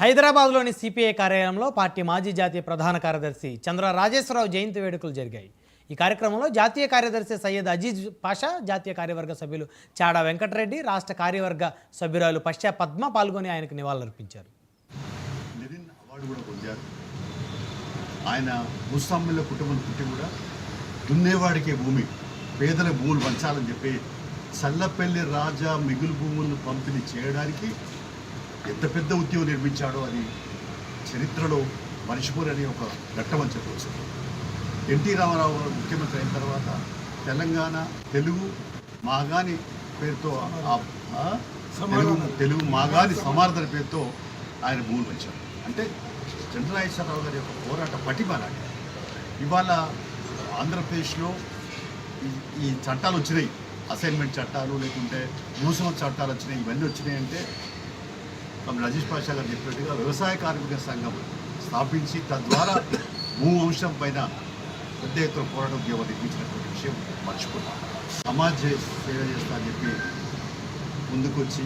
హైదరాబాద్లోని సిపిఐ కార్యాలయంలో పార్టీ మాజీ జాతీయ ప్రధాన కార్యదర్శి చంద్ర రాజేశ్వరరావు జయంతి వేడుకలు జరిగాయి. ఈ కార్యక్రమంలో జాతీయ కార్యదర్శి సయ్యద్ అజీజ్ పాషా, జాతీయ కార్యవర్గ సభ్యులు చాడా వెంకటరెడ్డి, రాష్ట్ర కార్యవర్గ సభ్యురాలు పశ్చా పద్మ పాల్గొని ఆయనకు నివాళులర్పించారు. లెనిన్ అవార్డు కూడా పొందారు. ఆయన ముస్సాంల కుటుంబం పుట్టి కూడా దున్నేవాడికే భూమి, పేదల భూములు పంచాలని చెప్పి చల్లపల్లి రాజా మిగులు భూములను పంపిణీ చేయడానికి ఎంత పెద్ద ఉద్యమం నిర్మించాడో అది చరిత్రలో మర్చిపోరని ఒక ఘట్టమని చెప్పవచ్చు. ఎన్టీ రామారావు గారు ముఖ్యమంత్రి అయిన తర్వాత తెలంగాణ తెలుగు మాగాని పేరుతో తెలుగు మాగాని సమార్థన పేరుతో ఆయన భూములు పంచారు. అంటే చంద్రరాజేశ్వరరావు గారి యొక్క పోరాట పటిమ అలాంటి. ఇవాళ ఆంధ్రప్రదేశ్లో ఈ చట్టాలు వచ్చినాయి, అసైన్మెంట్ చట్టాలు లేకుంటే భూస్వామ చట్టాలు వచ్చినాయి. ఇవన్నీ వచ్చినాయి అంటే అజీజ్ పాషా గారు చెప్పినట్టుగా వ్యవసాయ కార్మిక సంఘం స్థాపించి తద్వారా భూ అంశం పైన పెద్ద ఎత్తున పోరాట ఉద్యమం నిర్మించినటువంటి విషయం మర్చిపోతాం. సమాజ సేవ చేస్తా అని చెప్పి ముందుకొచ్చి